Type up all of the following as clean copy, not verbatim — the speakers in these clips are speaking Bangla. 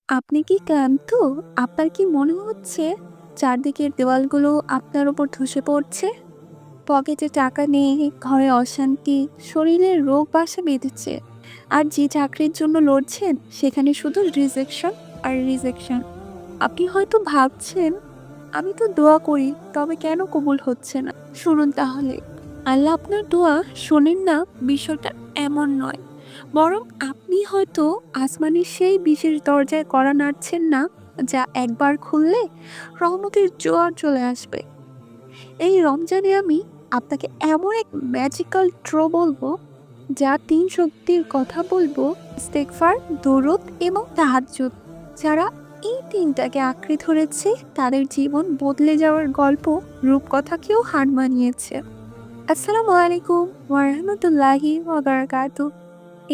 আপনি কি ক্লান্ত? আপনার কি মনে হচ্ছে চারদিকের দেওয়ালগুলো আপনার উপর ধসে পড়ছে? পকেটে টাকা নেই, ঘরে অশান্তি, শরীরে রোগ বাসা বেঁধেছে। আর যে চাকরির জন্য লড়ছেন সেখানে শুধু রিজেকশন আর রিজেকশন। আপনি হয়তো ভাবছেন, আমি তো দোয়া করি, তবে কেন কবুল হচ্ছে না? শুনুন তাহলে, আল্লাহ আপনার দোয়া শোনেন না, বিষয়টা এমন নয়। বরং আপনি হয়তো আসমানের সেই বিশেষ দরজায় কড়া নাড়ছেন না, যা একবার খুললে রহমতের জোয়ার চলে আসবে। এই রমজানে আমি আপনাকে এমন এক ম্যাজিক্যাল ড্র বলবো, যা তিন শক্তির কথা বলবো: ইস্তেগফার, দরুদ এবং তাহাজ্জুদ। যারা এই তিনটাকে আঁকড়ে ধরেছে তাদের জীবন বদলে যাওয়ার গল্প রূপকথাকেও হার মানিয়েছে। আসসালামু আলাইকুম ওয়ারাহমাতুল্লাহি ওয়াবারাকাতু।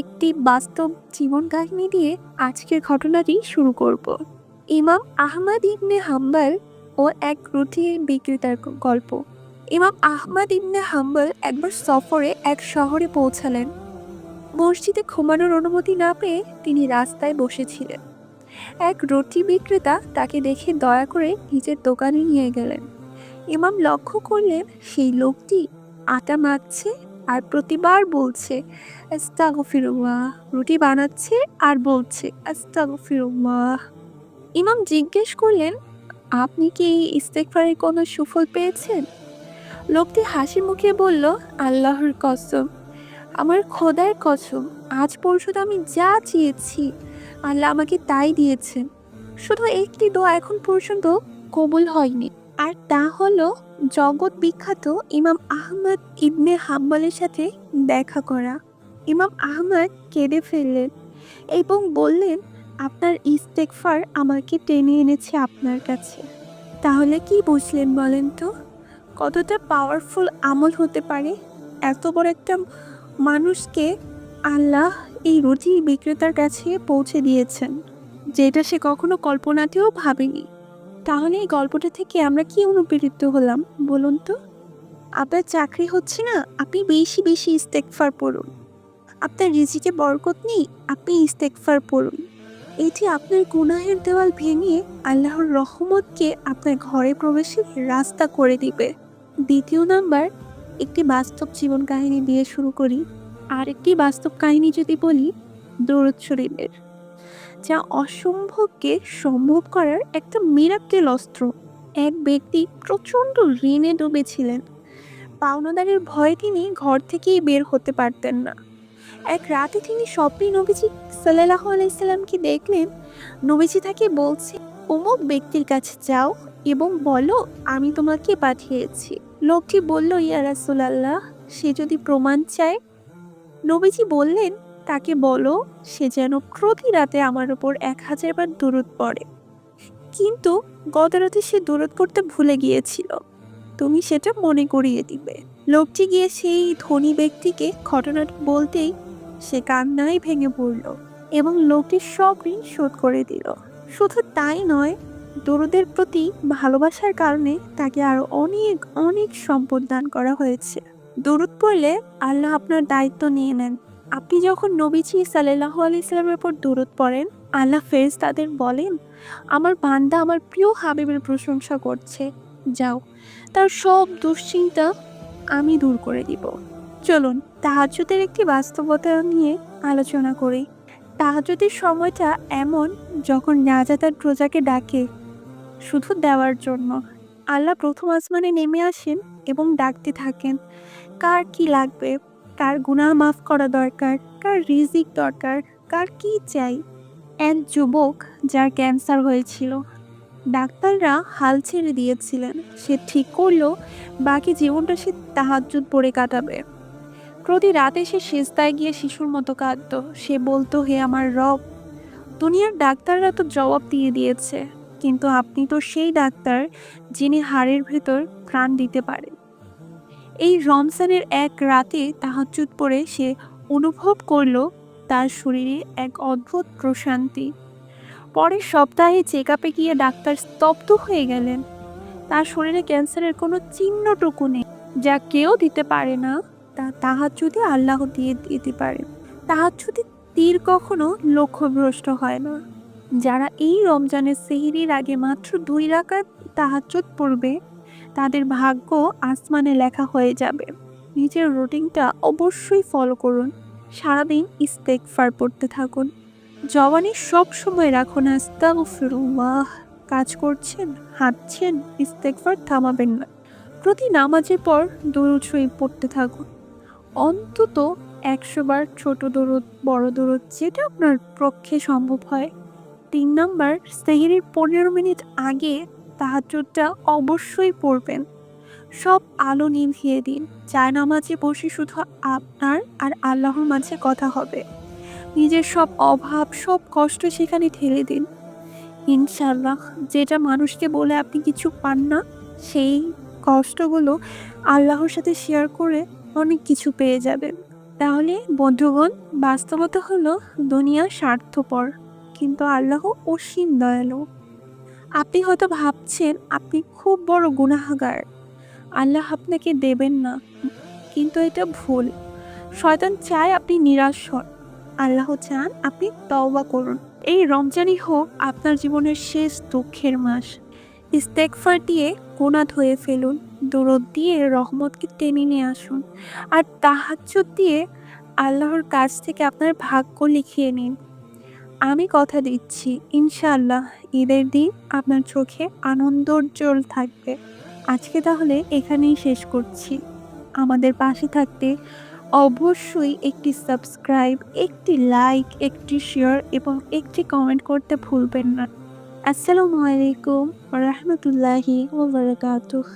একটি বাস্তব জীবন কাহিনী দিয়ে আজকের ঘটনাটি শুরু করব। ইমাম আহমদ ইবনে হাম্বল ও এক রুটি বিক্রেতার গল্প। ইমাম আহমদ ইবনে হাম্বল একবার সফরে এক শহরে পৌঁছালেন। মসজিদে ঘুমানোর অনুমতি না পেয়ে তিনি রাস্তায় বসেছিলেন। এক রুটি বিক্রেতা তাকে দেখে দয়া করে নিজের দোকানে নিয়ে গেলেন। ইমাম লক্ষ্য করলেন সেই লোকটি আটা মাখছে আর প্রতিবার বলছে আস্তাগফিরুল্লাহ, রুটি বানাচ্ছে আর বলছে আস্তাগফিরুল্লাহ। ইমাম জিজ্ঞেস করলেন, আপনি কি এই ইস্তেগফারের কোনো সুফল পেয়েছেন? লোকটি হাসি মুখে বলল, আল্লাহর কসম, আমার খোদার কসম, আজ পর্যন্ত আমি যা চেয়েছি আল্লাহ আমাকে তাই দিয়েছেন। শুধু একটি দোয়া এখন পর্যন্ত কবুল হয়নি, আর তা হলো জগৎ বিখ্যাত ইমাম আহমদ ইবনে হাম্বলের সাথে দেখা করা। ইমাম আহমদ কেঁদে ফেললেন এবং বললেন, আপনার ইস্তেগফার আমাকে টেনে এনেছে আপনার কাছে। তাহলে কি বুঝলেন বলেন তো, কতটা পাওয়ারফুল আমল হতে পারে? এত বড় একটা মানুষকে আল্লাহ এই রুটি বিক্রেতার কাছে পৌঁছে দিয়েছেন, যেটা সে কখনো কল্পনাতেও ভাবেনি। তাহলে এই গল্পটা থেকে আমরা কি অনুপ্রেরিত হলাম বলুন তো? আপনার চাকরি হচ্ছে না, আপনি বেশি বেশি ইস্তেগফার পড়ুন। আপনার রিজিকে বরকত নেই, আপনি ইস্তেগফার পড়ুন। এটি আপনার গুনাহের দেওয়াল ভেঙে আল্লাহর রহমতকে আপনার ঘরে প্রবেশের রাস্তা করে দিবে। দ্বিতীয় নাম্বার, একটি বাস্তব জীবন কাহিনী দিয়ে শুরু করি। আর একটি বাস্তব কাহিনী যদি বলি, দরুদ শরীফের, যা অসম্ভবকে সম্ভব করার একটা মিরাক্কেল অস্ত্র। এক ব্যক্তি প্রচণ্ড ঋণে ডুবেছিলেন। পাওনাদারের ভয়ে তিনি ঘর থেকেই বের হতে পারতেন না। এক রাতে তিনি স্বপ্নে নবীজি সাল্লাল্লাহু আলাইহি সাল্লামকে দেখলেন। নবীজি তাকে বলছে, অমুক ব্যক্তির কাছে যাও এবং বলো আমি তোমাকে পাঠিয়েছি। লোকটি বলল, ইয়া রাসূলুল্লাহ, সে যদি প্রমাণ চায়? নবীজি বললেন, তাকে বলো সে যেন প্রতি রাতে আমার উপর 1000 বার দুরূদ পড়ে। কিন্তু গত রাতে সে দুরূদ পড়তে ভুলে গিয়েছিল, তুমি সেটা মনে করিয়ে দিবে। লোকটি গিয়ে সেই ধনী ব্যক্তিকে ঘটনাটা বলতেই সে কান্নায় ভেঙে পড়ল এবং লোকটির সব ঋণ শোধ করে দিল। শুধু তাই নয়, দরুদের প্রতি ভালোবাসার কারণে তাকে আরো অনেক অনেক সম্পদ দান করা হয়েছে। দরুদ পড়লে আল্লাহ আপনার দায়িত্ব নিয়ে নেন। আপনি যখন নবীজি সাল্লাল্লাহু আলাইহি সাল্লামের উপর দরুদ পড়েন, আল্লাহ ফেরেশতাদের বলেন, আমার বান্দা আমার প্রিয় হাবিবের প্রশংসা করছে, যাও তার সব দুশ্চিন্তা আমি দূর করে দিব। চলুন তাহাজ্জুদের একটি বাস্তবতা নিয়ে আলোচনা করি। তাহাজ্জুদের সময়টা এমন যখন রাজা তার প্রজাকে ডাকে শুধু দেওয়ার জন্য। আল্লাহ প্রথম আসমানে নেমে আসেন এবং ডাকতে থাকেন, কার কি লাগবে, কার গুনাহ মাফ করা দরকার, কার রিজিক দরকার, কার কি চাই। এক যুবক যার ক্যান্সার হয়েছিল, ডাক্তাররা হাল ছেড়ে দিয়েছিলেন। সে ঠিক করলো বাকি জীবনটা সে তাহাজ্জুদ পড়ে কাটাবে। প্রতি রাতে সে সিজদায় গিয়ে শিশুর মতো কাঁদতো। সে বলতো, হে আমার রব, দুনিয়ার ডাক্তাররা তো জবাব দিয়ে দিয়েছে, কিন্তু আপনি তো সেই ডাক্তার যিনি হাড়ের ভেতর প্রাণ দিতে পারেন। এই রমজানের এক রাতে তাহাজ্জুদ পড়ে সে অনুভব করলো তার শরীরে এক অদ্ভুত প্রশান্তি। পরের সপ্তাহে চেক আপে গিয়ে ডাক্তার স্তব্ধ হয়ে গেলেন। তার শরীরে ক্যান্সারের কোনো চিহ্নটুকু নেই। যা কেউ দিতে পারে না, তা তাহাজ্জুদে আল্লাহ দিয়ে দিতে পারে। তাহাজ্জুদে তীর কখনো লক্ষ্যভ্রষ্ট হয় না। যারা এই রমজানের সেহরির আগে মাত্র 2 রাকাত তাহাজ্জুদ পড়বে তাদের ভাগ্য আসমানে লেখা হয়ে যাবে। নিজের রুটিনটা অবশ্যই ফলো করুন। সারাদিন ইস্তেগফার পড়তে থাকুন। জবানে সব সময় রাখুন আস্তাগফিরুল্লাহ। কাজ করছেন, হাঁটছেন, ইস্তেগফার থামাবেন না। প্রতি নামাজের পর দরুদ শরীফ পড়তে থাকুন। অন্তত 100 বার, ছোট দরুদ, বড় দরুদ, যেটা আপনার পক্ষে সম্ভব হয়। 3 নাম্বার, সেহরির 15 মিনিট আগে তাহাজ্জুদটা অবশ্যই পড়বেন। সব আলো নিভিয়ে দিন। জায়নামাজে বসে শুধু আপনার আর আল্লাহর মাঝে কথা হবে। নিজের সব অভাব, সব কষ্ট সেখানে ঠেলে দিন। ইনশাআল্লাহ, যেটা মানুষকে বলে আপনি কিছু পান না, সেই কষ্টগুলো আল্লাহর সাথে শেয়ার করে অনেক কিছু পেয়ে যাবেন। তাহলে বন্ধুগণ, বাস্তবতা হলো দুনিয়া স্বার্থপর, কিন্তু আল্লাহ অসীম দয়ালু। আপনি হয়তো ভাবছেন আপনি খুব বড় গুনাহগার, আল্লাহ আপনাকে দেবেন না, কিন্তু এটা ভুল। শয়তান চায় আপনি নিরাশ হন, আল্লাহ চান আপনি তওবা করুন। এই রমজানই হোক আপনার জীবনের শেষ দুঃখের মাস। ইস্তেগফার দিয়ে গুনাহ ধুয়ে ফেলুন, দরুদ দিয়ে রহমতকে টেনে নিয়ে আসুন, আর তাহাজ্জুদ দিয়ে আল্লাহর কাছ থেকে আপনার ভাগ্য লিখিয়ে নিন। আমি কথা দিচ্ছি, ইনশাআল্লাহ ঈদের দিন আপনার চোখে আনন্দোজ্জ্বল থাকবে। আজকে তাহলে এখানেই শেষ করছি। আমাদের পাশে থাকতে অবশ্যই একটি সাবস্ক্রাইব, একটি লাইক, একটি শেয়ার এবং একটি কমেন্ট করতে ভুলবেন না। আসসালামু আলাইকুম ওয়া রাহমাতুল্লাহি ওয়া বারাকাতুহু।